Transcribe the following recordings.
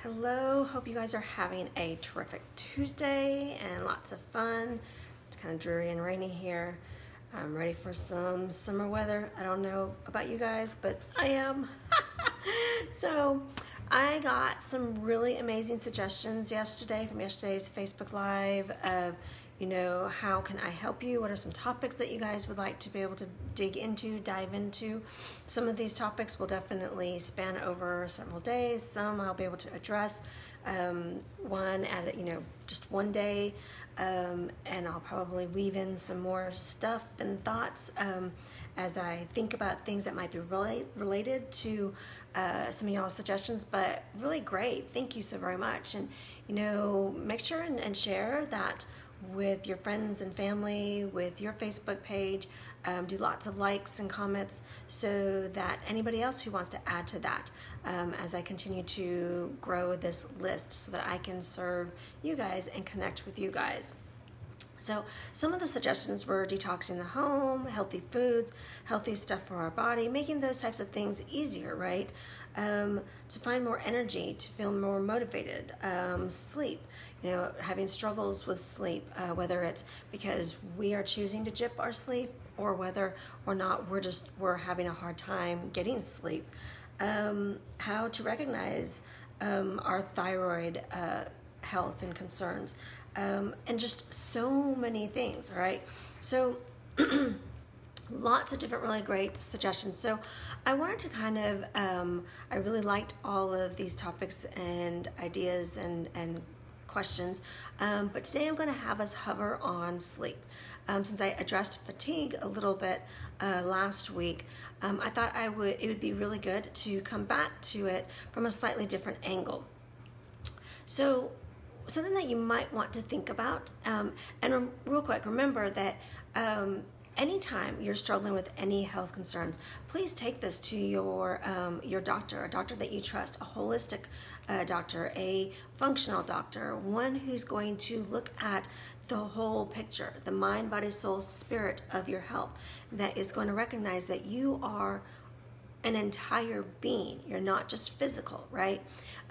Hello, hope you guys are having a terrific Tuesday and lots of fun. It's kind of dreary and rainy here. I'm ready for some summer weather. I don't know about you guys, but I am. So I got some really amazing suggestions yesterday from yesterday's Facebook Live of, how can I help you? What are some topics that you guys would like to be able to dive into? Some of these topics will definitely span over several days. Some I'll be able to address one at, just one day. And I'll probably weave in some more stuff and thoughts as I think about things that might be related to some of y'all's suggestions, but really great. Thank you so very much. And, make sure and share that with your friends and family, with your Facebook page. Do lots of likes and comments so that anybody else who wants to add to that as I continue to grow this list so that I can serve you guys and connect with you guys. So some of the suggestions were detoxing the home, healthy foods, healthy stuff for our body, making those types of things easier, right? To find more energy, to feel more motivated, sleep, having struggles with sleep, whether it's because we are choosing to jip our sleep or whether or not we're having a hard time getting sleep. How to recognize our thyroid health and concerns, and just so many things, all right? So lots of different really great suggestions. So I wanted to kind of, I really liked all of these topics and ideas and questions, but today I'm going to have us hover on sleep. Since I addressed fatigue a little bit last week, I thought it would be really good to come back to it from a slightly different angle. So something that you might want to think about, and real quick, remember that anytime you're struggling with any health concerns, please take this to your doctor, a doctor that you trust, a holistic doctor, a functional doctor, one who's going to look at the whole picture, the mind, body, soul, spirit of your health, that is going to recognize that you are an entire being. You're not just physical, right?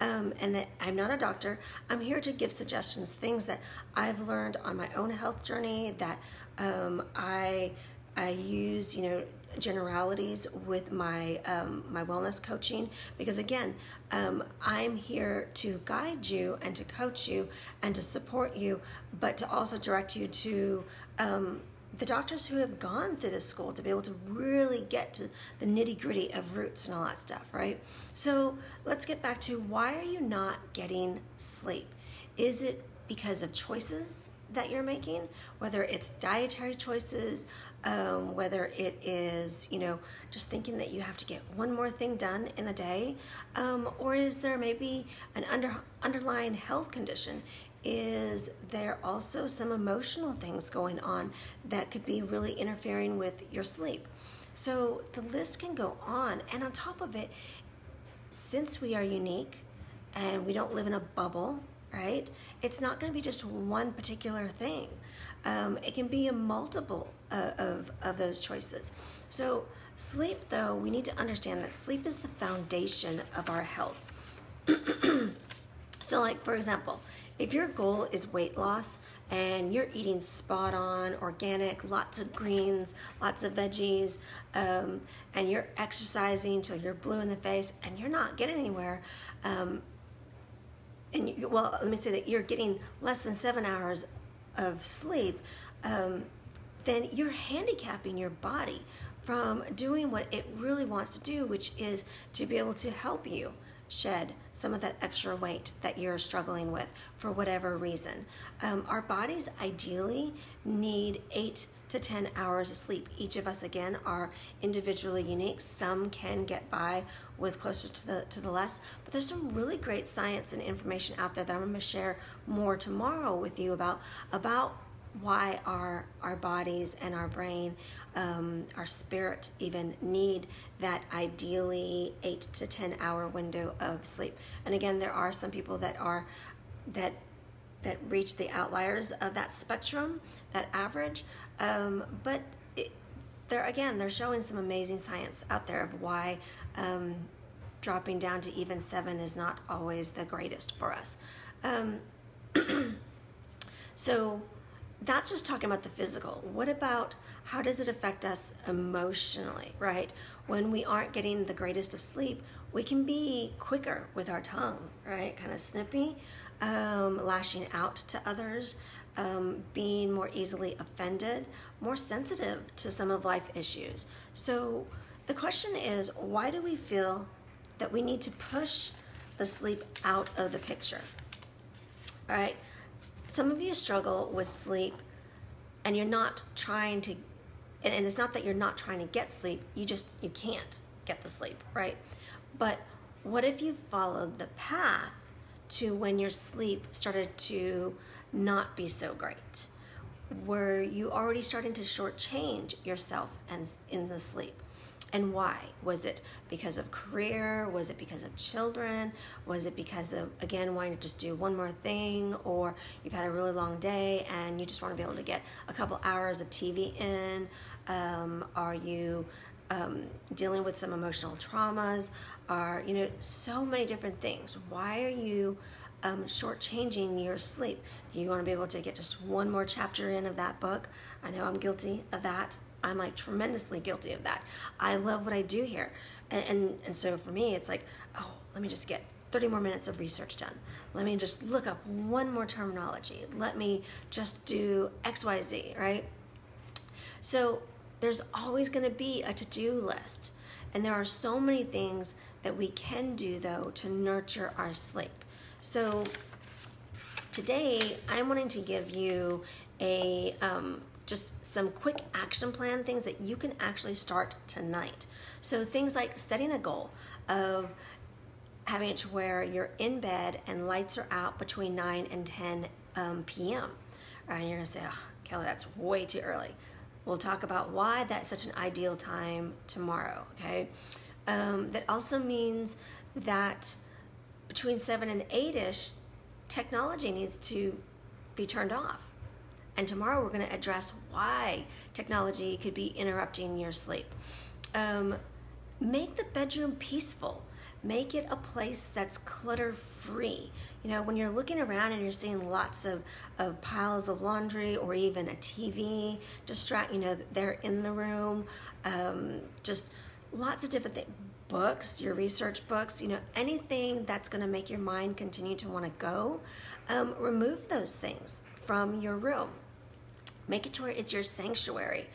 And that I'm not a doctor. I'm here to give suggestions, things that I've learned on my own health journey that I use, generalities with my my wellness coaching, because again, I'm here to guide you and to coach you and to support you, but to also direct you to the doctors who have gone through this school to be able to really get to the nitty-gritty of roots and all that stuff, right? So let's get back to, why are you not getting sleep? Is it because of choices that you're making, whether it's dietary choices, whether it is, just thinking that you have to get one more thing done in the day, or is there maybe an underlying health condition? Is there also some emotional things going on that could be really interfering with your sleep? So the list can go on, and on top of it, since we are unique and we don't live in a bubble, right? It's not going to be just one particular thing. It can be a multiple of those choices. So sleep, though, we need to understand that sleep is the foundation of our health. So like, for example, if your goal is weight loss and you're eating spot on, organic, lots of greens, lots of veggies, and you're exercising till you're blue in the face and you're not getting anywhere, let me say that you're getting less than 7 hours of sleep, then you're handicapping your body from doing what it really wants to do, which is to be able to help you shed some of that extra weight that you're struggling with for whatever reason. Our bodies ideally need 8 to 10 hours of sleep. Each of us, again, are individually unique. Some can get by with closer to the less, but there's some really great science and information out there that I'm going to share more tomorrow with you about why our bodies and our brain, our spirit even, need that ideally 8 to 10 hour window of sleep. And again, there are some people that reach the outliers of that spectrum, that average, but they're showing some amazing science out there of why dropping down to even 7 is not always the greatest for us. So that's just talking about the physical. What about how does it affect us emotionally, right? When we aren't getting the greatest of sleep, we can be quicker with our tongue, right? Kind of snippy, lashing out to others, being more easily offended, more sensitive to some of life issues. So the question is, why do we feel that we need to push the sleep out of the picture? All right. Some of you struggle with sleep and you're not trying to, and it's not that you're not trying to get sleep, you can't get the sleep, right? But what if you followed the path to when your sleep started to not be so great? Were you already starting to shortchange yourself and in the sleep? And why? Was it because of career? Was it because of children? Was it because of, again, wanting to just do one more thing? Or you've had a really long day and you just want to be able to get a couple hours of TV in? Are you dealing with some emotional traumas? So many different things. Why are you shortchanging your sleep? Do you want to be able to get just one more chapter in of that book? I know I'm guilty of that. I'm like tremendously guilty of that. I love what I do here. And so for me, it's like, oh, let me just get 30 more minutes of research done. Let me just look up one more terminology. Let me just do XYZ, right? So there's always going to be a to-do list. And there are so many things that we can do, though, to nurture our sleep. So today, I'm wanting to give you just some quick action plan things that you can actually start tonight. So things like setting a goal of having it to where you're in bed and lights are out between 9 and 10 p.m. And you're gonna say, oh, Kelly, that's way too early. We'll talk about why that's such an ideal time tomorrow, okay? That also means that between 7 and 8-ish, technology needs to be turned off. And tomorrow we're going to address why technology could be interrupting your sleep. Make the bedroom peaceful. Make it a place that's clutter-free. When you're looking around and you're seeing lots of piles of laundry or even a TV they're in the room, just lots of different things. Books, your research books, anything that's going to make your mind continue to want to go, remove those things from your room. Make it to where it's your sanctuary.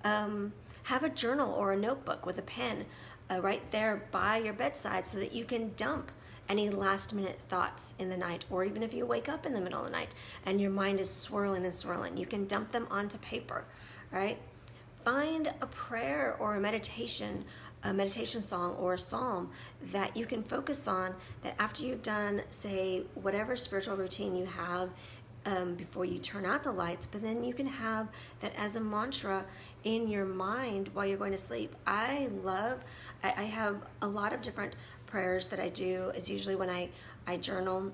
Have a journal or a notebook with a pen right there by your bedside so that you can dump any last minute thoughts in the night, or even if you wake up in the middle of the night and your mind is swirling and swirling, you can dump them onto paper, right? Find a prayer or a meditation song or a psalm that you can focus on, that after you've done, say, whatever spiritual routine you have before you turn out the lights, but then you can have that as a mantra in your mind while you're going to sleep. I have a lot of different prayers that I do. It's usually when I journal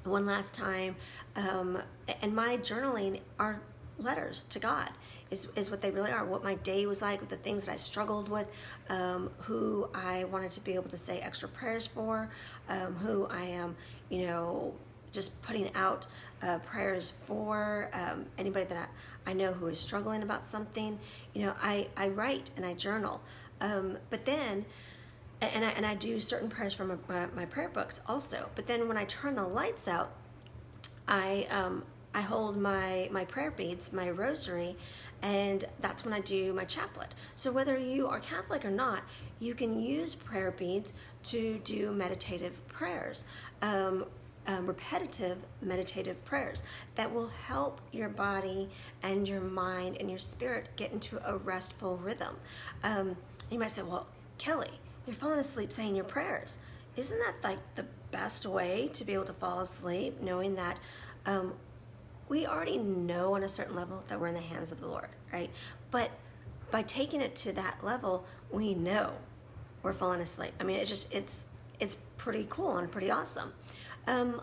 one last time, and my journaling are letters to God, is what they really are. What my day was like, with the things that I struggled with, who I wanted to be able to say extra prayers for, who I am, just putting out prayers for, anybody that I know who is struggling about something. I write and I journal, but then, and I do certain prayers from my prayer books also. But then when I turn the lights out, I hold my prayer beads, my rosary, and that's when I do my chaplet. So whether you are Catholic or not, you can use prayer beads to do meditative prayers, repetitive meditative prayers that will help your body and your mind and your spirit get into a restful rhythm. You might say, well, Kelly, you're falling asleep saying your prayers. Isn't that like the best way to be able to fall asleep, knowing that we already know on a certain level that we're in the hands of the Lord, right? But by taking it to that level, we know we're falling asleep. I mean, it's pretty cool and pretty awesome.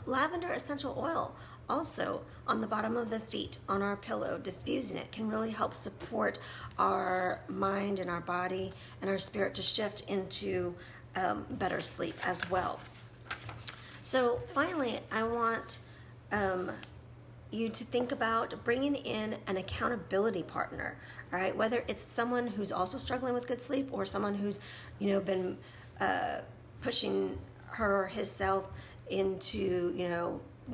Lavender essential oil, also on the bottom of the feet, on our pillow, diffusing it can really help support our mind and our body and our spirit to shift into better sleep as well. So finally, I want you to think about bringing in an accountability partner, all right? Whether it's someone who's also struggling with good sleep or someone who's, been pushing her or himself into,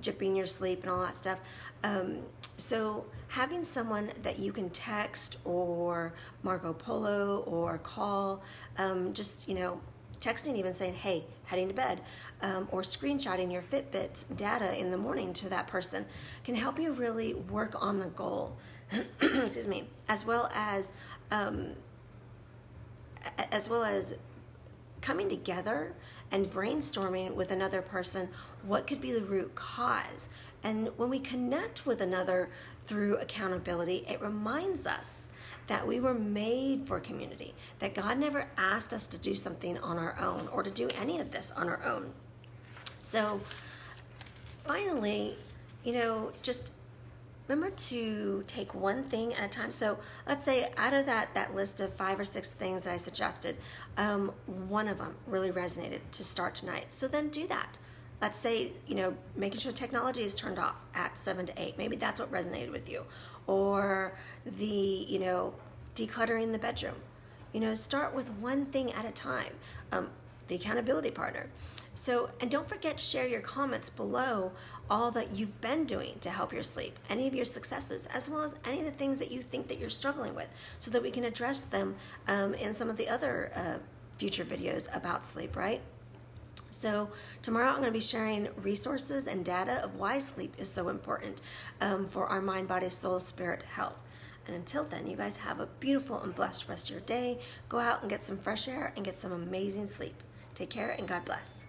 jipping your sleep and all that stuff. So having someone that you can text or Marco Polo or call, texting, even saying, hey, heading to bed, or screenshotting your Fitbit data in the morning to that person can help you really work on the goal, excuse me, as well as coming together and brainstorming with another person what could be the root cause. And when we connect with another through accountability, it reminds us that we were made for community, that God never asked us to do something on our own or to do any of this on our own. So finally, just remember to take one thing at a time. So let's say out of that list of 5 or 6 things that I suggested, one of them really resonated to start tonight. So then do that. Let's say, making sure technology is turned off at 7 to 8. Maybe that's what resonated with you. Or the, decluttering the bedroom. Start with one thing at a time. The accountability partner. So, and don't forget to share your comments below all that you've been doing to help your sleep, any of your successes, as well as any of the things that you think that you're struggling with, so that we can address them in some of the other future videos about sleep, right? So tomorrow I'm going to be sharing resources and data of why sleep is so important for our mind, body, soul, spirit health. And until then, you guys have a beautiful and blessed rest of your day. Go out and get some fresh air and get some amazing sleep. Take care and God bless.